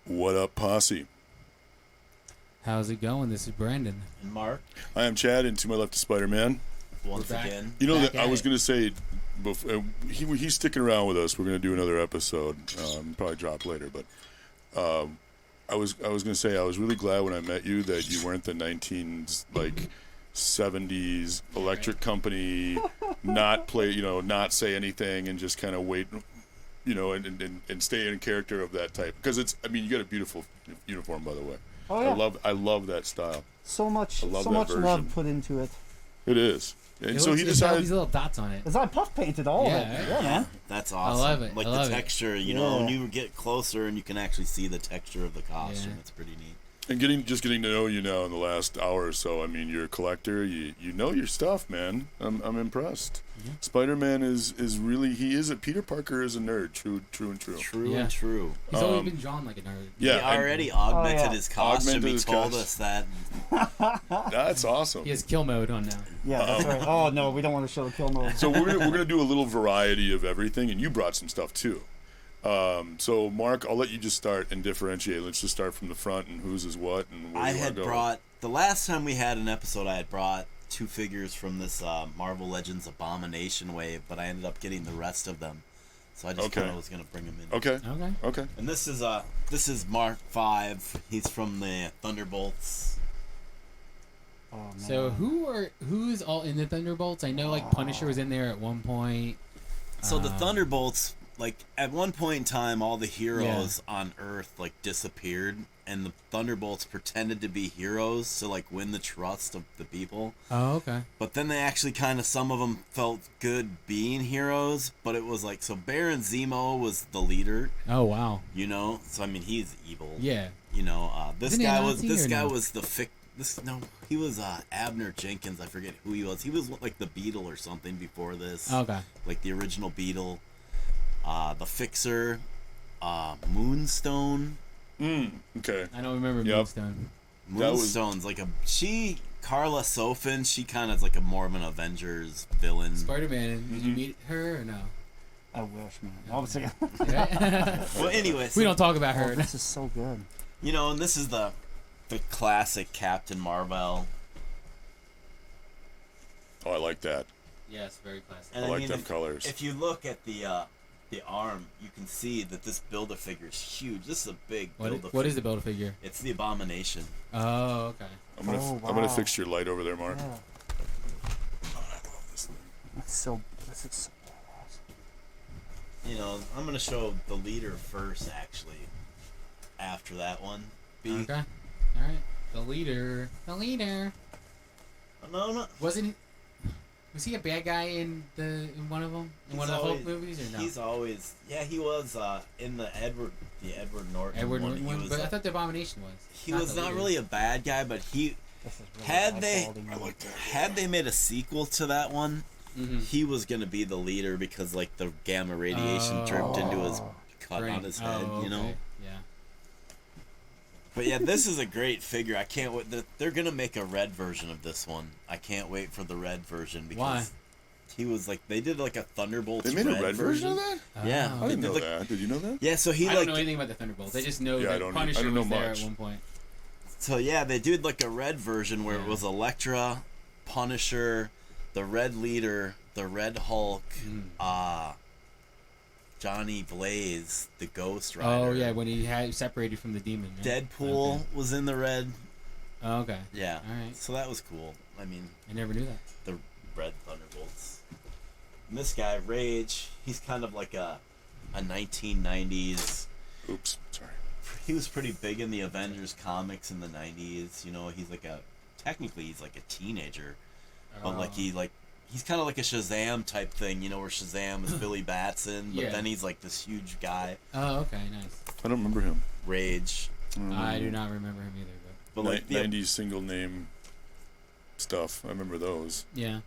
What up, Posse? How's it going? This is Brandon. And Mark. I am Chad, and to my left is Spider-Man. Once again. You know Back that I at was it. going to say, he's sticking around with us. We're going to do another episode. Probably drop later, but I was going to say I was really glad when I met you that you weren't the 70s electric company, not say anything and just kind of wait, and stay in character of that type. Because you got a beautiful uniform, by the way. Oh, yeah. I love that style. So much that love version. put into it. It is. And so he It's got all decided. these little dots on it. Cause I puff painted all of it. Yeah, man. That's awesome. love it. Like I love the it. texture, when you get closer and you can actually see the texture of the costume. Yeah. It's pretty neat. And getting to know you now in the last hour or so. I mean, you're a collector. You know your stuff, man. I'm impressed. Mm-hmm. Spider-Man is really Peter Parker is a nerd. True and true. True Yeah. and true. He's always been drawn like a nerd. Yeah, He already augmented yeah. his costume. Augmented He his told costume. us that. That's awesome. He has kill mode on now. Yeah, that's right. Oh no, we don't want to show the kill mode. So we're gonna do a little variety of everything, and you brought some stuff too. So Mark, I'll let you just start and differentiate. Let's just start from the front and whose is what and where I you had go. brought, the last time we had an episode, I had brought 2 figures from this Marvel Legends Abomination wave, but I ended up getting the rest of them. So I just Okay. kind of was going to bring them in. Okay. Okay. And this is Mark 5. He's from the Thunderbolts. Oh, man. So who's all in the Thunderbolts? I know like Punisher was in there at one point. So the Thunderbolts, like at one point in time, all the heroes on Earth like disappeared, and the Thunderbolts pretended to be heroes to like win the trust of the people. Oh, okay. But then they actually some of them felt good being heroes, but it was like, so Baron Zemo was the leader, Oh, wow. so I mean he's evil. Yeah. This Isn't he a guy was Nazi or no? he was Abner Jenkins. I forget who he was. He was like the Beetle or something before this. Okay. Like the original Beetle. The Fixer, Moonstone. Okay. I don't remember Yep. Moonstone. That was- Moonstone's like Carla Sofin, she kind of is like a more of an Avengers villain. Spider-Man, did you meet her or no? I wish, man. Obviously. Yeah. Well, anyway, We don't talk about Oh, her. this is so good. and this is the classic Captain Marvel. Oh, I like that. Yes, very classic. And I like mean, them colors. If you look at the arm, you can see that this Build-A-Figure is huge. This is a big Build-A-Figure. What is the Build-A-Figure? It's the Abomination. Oh, okay. I'm gonna wow. fix your light over there, Mark. Yeah. Oh, I love this thing. This is so badass. I'm going to show the leader first, actually, after that one. Okay. All right. The leader. No. Was he a bad guy in one of them? In one of the Hulk movies or no? He's always, he was in the Edward Norton Edward one. Norton He one, was, but I thought the Abomination was. he was the not leader. really a bad guy, but This is really Had high they- quality I movie. like that. had they made a sequel to that one, Mhm. he was going to be the leader because like the gamma radiation dripped into his cut Brain. on his head, Oh, okay. Yeah. But yeah, this is a great figure. I can't wait. They're going to make a red version of this one. I can't wait for the red version because Why? he was like, they did like a Thunderbolts They made a red version of that? Yeah. Oh. I didn't They know did, that. Did you know that? Yeah, so he I like don't know anything about the Thunderbolts. I just know Yeah, I that don't- Punisher I don't know was there much. at one point. So yeah, they did like a red version where it Yeah. was Elektra, Punisher, the Red Leader, the Red Hulk, Johnny Blaze, the Ghost Rider. Oh yeah, when he had separated from the demon. Yeah. Deadpool Okay. was in the red. Oh, okay. Yeah. All right. So that was cool. I mean, I never knew that. the Red Thunderbolts. And this guy, Rage, he's kind of like a 1990s. Oops, sorry. He was pretty big in the Avengers comics in the 90s. He's like technically he's like a teenager. But Oh. he's kind of like a Shazam type thing, where Shazam is Billy Batson, but Yeah. then he's like this huge guy. Oh, okay, nice. I don't remember him. Rage. I do not remember him either, But like the, 90s single name stuff. I remember those. but yeah.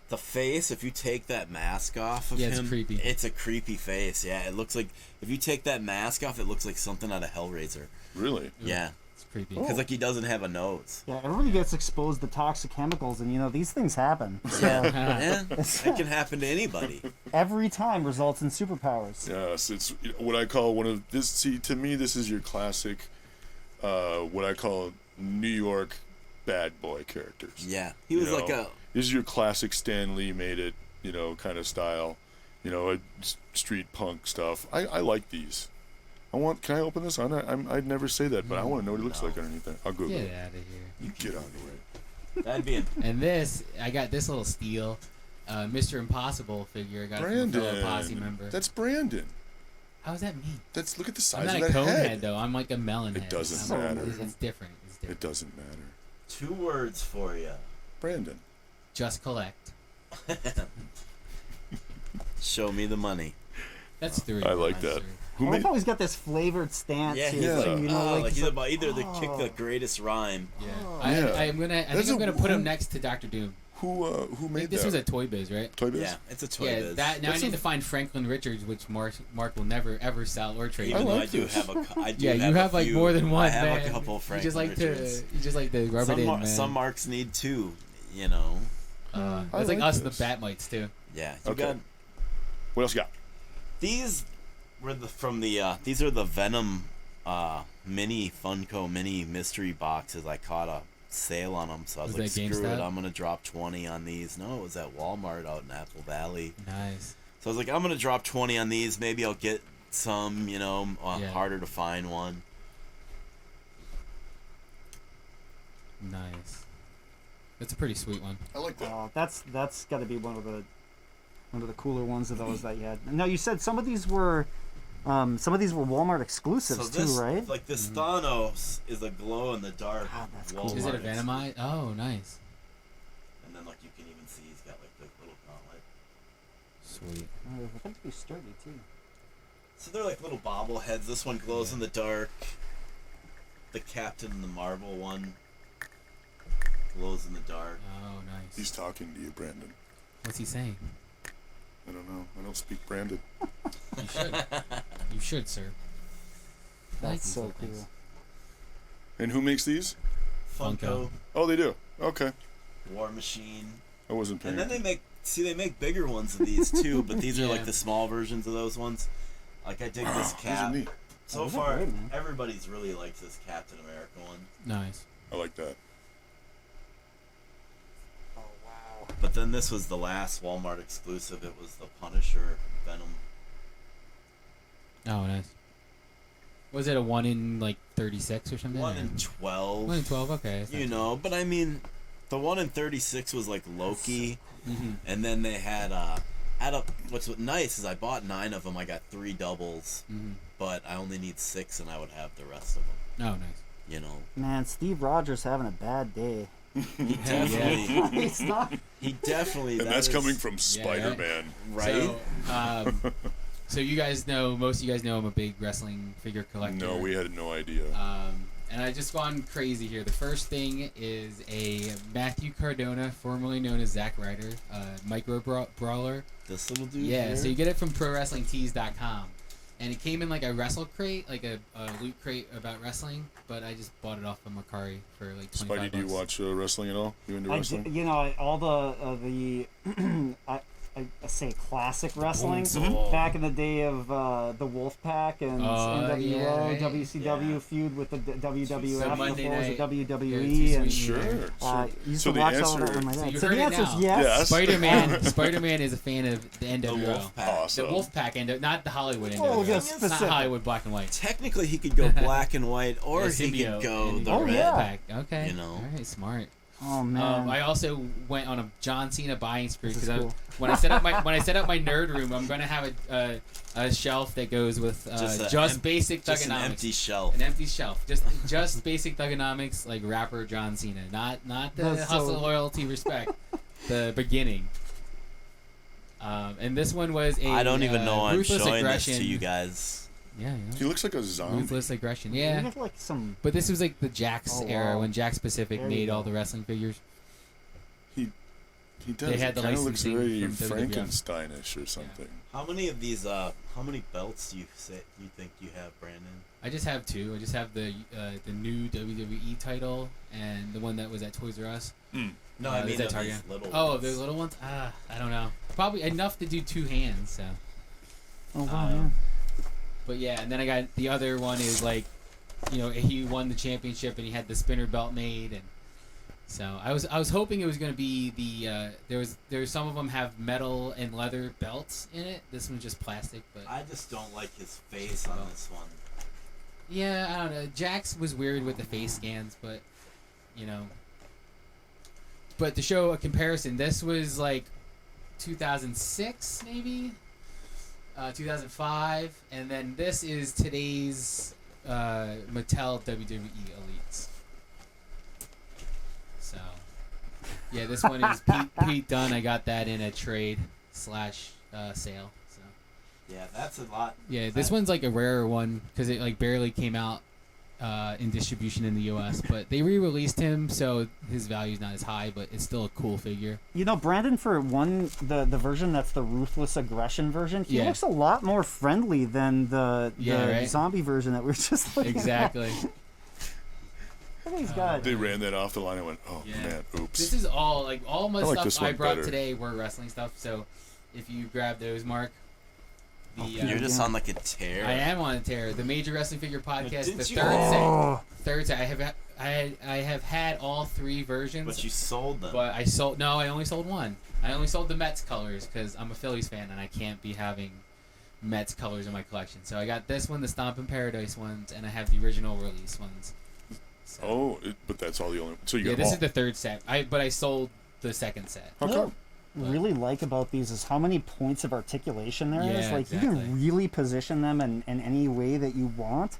the face, if you take that mask off of Yeah, him, it's creepy. It's a creepy face. Yeah, it looks like, if you take that mask off, it looks like something out of Hellraiser. Really? Yeah. It's creepy. Because like he doesn't have a nose. Yeah, everybody gets exposed to toxic chemicals, and these things happen. So Yeah, that can happen to anybody. every time results in superpowers. Yes, it's what I call one of this. See, to me, this is your classic, what I call New York bad boy characters. Yeah, he was like a. This is your classic Stan Lee made it, kind of style, street punk stuff. I like these. Can I open this? I'd never say that, but I want to know what it looks like underneath there. I'll Google Get it. out of here. You get out of the way. That'd be. And this, I got this little steal, Mr. Impossible figure. I got from a fellow Posse member. That's Brandon. How does that mean? Look at the I'm size not of a that cone head. head though. I'm like a melon head. It doesn't I'm- matter. It's different. It's different. It doesn't matter. 2 words for you. Brandon. Just collect. Show me the money. That's 3. I like That's that. 3. Who I like made? how he's got this flavored stance. Yeah, here, he's Yeah. too, like he's it's about either to kick the greatest rhyme. Yeah. Oh. I Yeah. think I'm gonna put him next to Dr. Doom. Who I made think this that? was at Toy Biz, right? Toy Biz? Yeah, it's a toy Yeah. biz. Now I That's need to find Franklin Richards, which Mark will never ever sell or trade. Even I though like I do this. have a. I do Yeah, have you have a like few. more than one. I have man. a couple of Franklin Richards. You just like to rub some it in, man. some marks need 2. I It's like like us, the this. Batmites too. Yeah. You Okay. got What else you got? these. Were these are the Venom mini Funko mini mystery boxes. I caught a sale on them, so I was Was like, that screw it, GameStop? I'm gonna drop 20 on these. No, it was at Walmart out in Apple Valley. Nice. So I was like, I'm gonna drop 20 on these. Maybe I'll get some, Yeah. harder to find one. Nice. That's a pretty sweet one. I like that. that's got to be one of the cooler ones of those that you had. Now you said some of these were Walmart exclusives So this, too, right? like this Thanos is a glow in the dark. God, that's Walmart cool. Is it a exclusive. Venomite? Oh, nice. And then like you can even see he's got like the little gauntlet. Sweet. Oh, they tend to be sturdy too. So they're like little bobbleheads. This one glows in the dark. The Captain the Marvel one glows in the dark. Oh, nice. He's talking to you, Brandon. What's he saying? I don't know. I don't speak Brandon. You should. You should, sir. I like That's these so little cool. things. And who makes these? Funko. Oh, they do. Okay. War Machine. I wasn't paying. And then they make bigger ones of these too, but these are Yeah. like the small versions of those ones. Like I dig this These are cap. neat. So Those are far, great, man. everybody's really likes this Captain America one. Nice. I like that. Oh wow. But then this was the last Walmart exclusive. It was the Punisher Venom. Oh, nice. Was it a 1 in like 36 or something? 1 in 12. 1 in 12. Okay. that's not You too know, but I mean, the 1 in 36 was like Loki, bad. Mhm. and then they had what's nice is I bought 9 of them. I got 3 doubles, Mhm. but I only need 6, and I would have the rest of them. Oh, nice. You know, Man, Steve Rogers having a bad day. he definitely, It's not. he definitely. And that that's is- coming from Spider-Man. right. So, so you guys know, most of you guys know I'm a big wrestling figure collector. No, we had no idea. And I just gone crazy here. The first thing is a Matthew Cardona, formerly known as Zack Ryder, micro brawler. This little dude. Yeah, here? so you get it from ProWrestlingTees.com. And it came in like a wrestle crate, like a loot crate about wrestling, but I just bought it off of Macari for like 25 Spidey, do you bucks. watch wrestling at all? You into I wrestling? d- all the I say classic wrestling Mhm. back in the day of the Wolfpack and NWO, yeah, right. WCW Yeah. feud with the WWF So before Monday it was night, the WWE, go-to and sweet. Sure. used So to the watch all answer- that with my So dad. you So heard the it answer is now. yes. Yes. Spider-Man is a fan of the The NWO. Wolfpack. Awesome. The Wolfpack NWO, not the Hollywood NWO. Oh, yes, It's not specific. Hollywood black and white. Technically, he could go black and white, or Yeah, he symbiote could go and the Oh, red. yeah. Wolfpack. Okay. You know. All right, smart. Oh man. I also went on a John Cena buying spree This is because cool. when I set up my nerd room, I'm gonna have a shelf that goes with just basic Just an thugonomics. empty shelf. An empty shelf, just basic thugonomics like rapper John Cena, not the That's so- hustle, loyalty, respect, the beginning. And this one was a I don't even know I'm ruthless showing aggression. this to you guys. Yeah, He looks like a zombie. ruthless aggression. You Yeah, have like some. but this was like the Jax Oh, era wow. when Jax Pacific There you made go. all the wrestling figures. He does. They had the Kind of looks licensing very from WWF. Frankensteinish or something. How many of these? How many belts do you think you have, Brandon? I just have two. I just have the new WWE title and the one that was at Toys R Us. No, I mean is that of Target? these little Oh, ones. those little ones? I don't know. Probably enough to do two hands. So. Oh wow, yeah. But yeah, and then I got the other one is like, he won the championship and he had the spinner belt made, and so I was hoping it was gonna be the there's some of them have metal and leather belts in it. This one's just plastic, but I just don't like his face on this one. yeah, I don't know. Jax was weird with the face scans, but But to show a comparison, this was like 2006 maybe, 2005, and then this is today's Mattel WWE Elites. So, yeah, this one is Pete Dunne. I got that in a trade / sale. So. Yeah, that's a lot. Yeah, this one's like a rarer one because it like barely came out in distribution in the U.S. But they re-released him, so his value's not as high, but it's still a cool figure. Brandon, for one, the version that's the Ruthless Aggression version, he Yeah. looks a lot more friendly than the right? zombie version that we were just looking Exactly. at. I think he's got. They ran that off the line and went, oh, Yeah. man, oops. This is all my I like this stuff I one brought better. today were wrestling stuff. So if you grab those, Mark, You're just on like a tear. I am on a tear. The Major Wrestling Figure Podcast, Didn't the you- third set. I have had all three versions. But you sold them. But I only sold one. I only sold the Mets colors because I'm a Phillies fan and I can't be having Mets colors in my collection. So I got this one, the Stomp in Paradise ones, and I have the original release ones. So, but that's all the only. So you yeah, got this all. is the third set. But I sold the second set. How come? Really like about these is how many points of articulation there is. Yeah, Like you exactly. can really position them in any way that you want,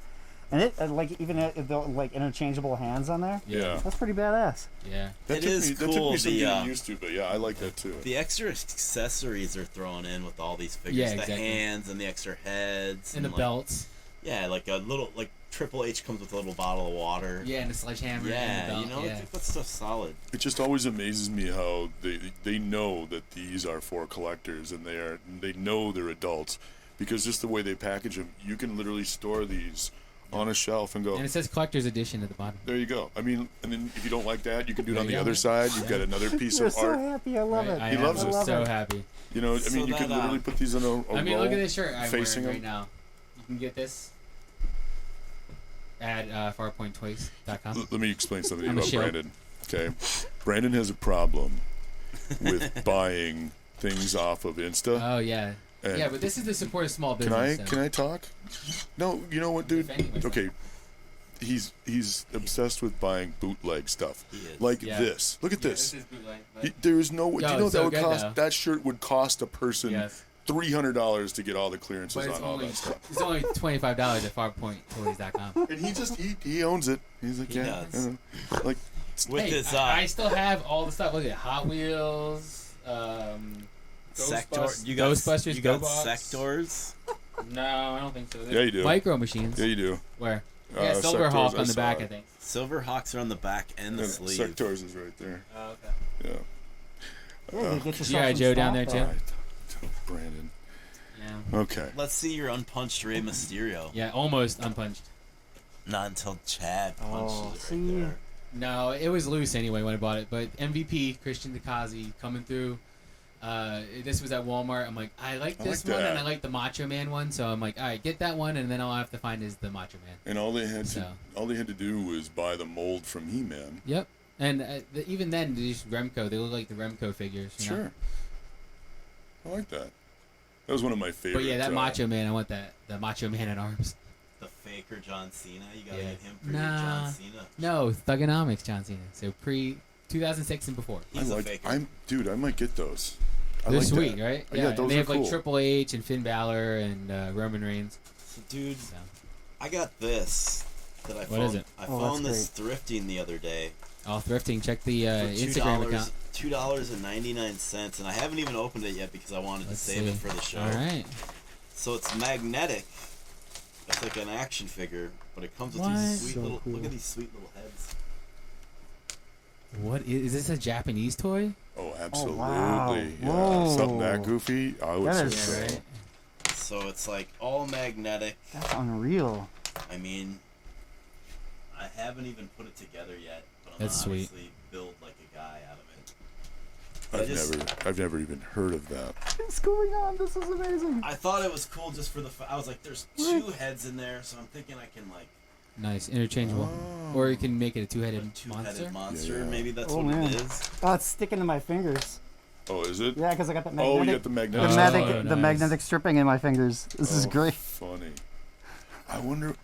and it like even if they're like interchangeable hands on there. Yeah. That's pretty badass. Yeah. It is That took cool, me some the, getting used to, but yeah, I like that too. The extra accessories are thrown in with all these figures. Yeah, the exactly. hands and the extra heads. And the like, belts. Yeah, like a little, like Triple H comes with a little bottle of water. Yeah, and the sledgehammer. Yeah, and the belt. I think that stuff's solid. It just always amazes me how they know that these are for collectors and they know they're adults, because just the way they package them, you can literally store these on a shelf and go, And it says collector's edition at the bottom. there you go. I mean, and then if you don't like that, you can do it There on the you go. other side. You've got another piece You're of so art. happy. I love it. I He am loves it. so happy. You know, I So mean, you can that, literally put these on a I mean, roll, look at this shirt I'm facing wearing right them. now. You can get this at farpointtoys.com. Let me explain something I'm a about shill. Brandon. Okay, Brandon has a problem with buying things off of Insta. Oh, yeah. And Yeah, but this is to support a small Can business. I so. can I talk? No, you know what, dude? Defending myself. Okay, he's obsessed with buying bootleg stuff, He is. like Yeah. this. Look at Yeah, this. is bootleg, but- There is no. Do you Yo, know it's that so would good, cost? though. That shirt would cost a person Yes. $300 to get all the clearances But it's on all only, that stuff. it's only $25 at farpointtoys.com. And he owns it. He's like, He yeah, does. like With Hey, his I still have all the stuff. Look at Hot Wheels. sector, Ghostbusters- you got Ghostbusters, you got GoBots. sectors. No, I don't think so. Yeah, you do. Micro machines. yeah, you do. Where? Yeah, Sectors, Silverhawk I on the saw back, it. I think. Silverhawks are on the back and the Yeah, sleeve. Sectors is right there. Oh, okay. Yeah. Yeah, you get yourself G.I. some Joe down stock there, All too. right, Brandon. Yeah. Okay. Let's see your unpunched Rey Mysterio. Yeah, almost unpunched. Not until Chad punches Oh, it right see? there. No, it was loose anyway when I bought it. But MVP Christian DeCazi coming through. This was at Walmart. I'm like, I like I this like one that. and I like the Macho Man one. So I'm like, all right, get that one, and then all I have to find is the Macho Man. And all they had So. to do was buy the mold from He-Man. Yep. And even then, these Remco, they look like the Remco figures. You know? Sure. I like that. That was one of my favorites. But yeah, that Macho Man, I want the Macho Man at arms. The faker John Cena. You gotta Yeah. get him for Nah. your John Cena. No, Thugonomics John Cena. So pre 2006 and before. He's a faker. Dude, I might get those. I They're like sweet, that. right? Yeah, and those they are have cool. like Triple H and Finn Balor and Roman Reigns. So, dude, So. I got this that I What found. is it? I Oh, found that's this thrifting the other day All thrifting. Check the for Instagram account. $2.99, and I haven't even opened it yet because I wanted Let's to save see. it for the show. All right. So it's magnetic. It's like an action figure, but it comes with What? these sweet So little. cool. Look at these sweet little heads. What is this? A Japanese toy? Oh, absolutely. wow. Yeah. Whoa. Something that goofy, I would That say is- so. Yeah, right. So it's like all magnetic. That's unreal. I mean, I haven't even put it together yet, but I'm That's sweet. obviously build like a guy out of it. I've never even heard of that. What's going on? This is amazing. I thought it was cool just for the. I was like, there's 2 heads in there, so I'm thinking I can like Nice, interchangeable. Or you can make it a two-headed a 2-headed monster. monster. Yeah. Maybe that's Oh, what man. it is. Oh, it's sticking to my fingers. Oh, is it? Yeah, because I got the Oh, magnetic. you got the the magnetic. magnetic, Oh, the nice. magnetic stripping in my fingers. This is Oh, great. Funny. I wonder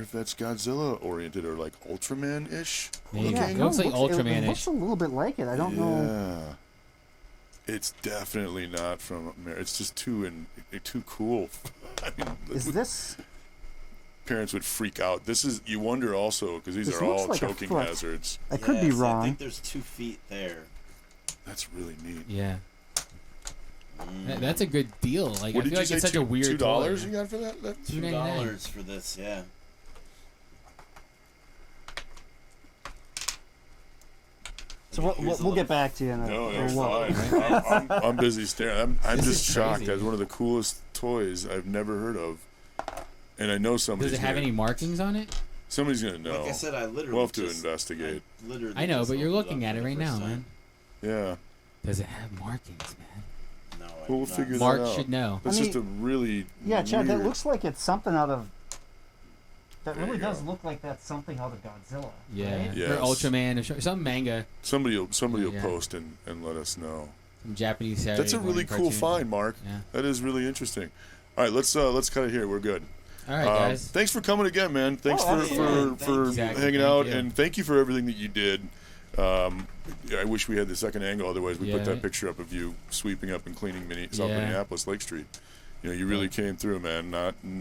if that's Godzilla oriented or like Ultraman ish. Maybe. Yeah, It no, looks like It Ultraman-ish. looks a little bit like it. I don't know. Yeah. It's definitely not from America. It's just too cool. I mean, Is this? parents would freak out. This is, you wonder also, because these This are looks all like a choking foot. hazards. I could be Yeah, see, I wrong. think there's 2 feet there. That's really neat. Yeah. That's a good deal. Like What I did feel you like say? it's such a weird $2 toy. you got for that? $2.99. $2 for this, yeah. So Here's we'll a little- get back to you. In a, No, in a that's while. fine. I'm busy staring. I'm This just is shocked. crazy. That's one of the coolest toys I've never heard of. And I know somebody's Does it have gonna, any markings on it? somebody's gonna know. Like I said, I literally We'll have to just- investigate. I literally I know, just but you're opened looking up at for it the right first now, man. time. Yeah. Does it have markings, man? No, I We'll do not. figure Mark that out. should know. That's I just a really Yeah, Chad, that weird- looks like it's something out of. That There really you does go. look like that's something out of Godzilla. Yeah. Right? Yes. Or Ultraman or some manga, Somebody will Yeah. post and let us know. some Japanese Saturday That's a really morning cool cartoon. find, Mark. Yeah. That is really interesting. All right, let's cut it here. We're good. All right, guys. Thanks for coming again, man. Thanks Oh, for absolutely. for Exactly. hanging Thank out, you. and thank you for everything that you did. I wish we had the second angle. Otherwise, we put Yeah. that picture up of you sweeping up and cleaning South Yeah. Minneapolis Lake Street. You know, you really came through, man.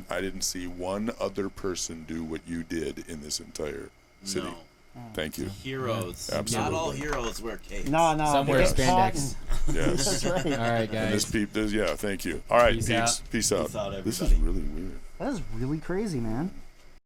I didn't see one other person do what you did in this entire city. No. Thank you. Heroes. Yeah. Not all Absolutely. heroes wear capes. No, no. Some wear they get caught spandex. Yes. That's right. All right, And this guys. yeah, thank you. All right, Peace peeps. out. Peace out. Peace out, This is everybody. really weird. That is really crazy, man.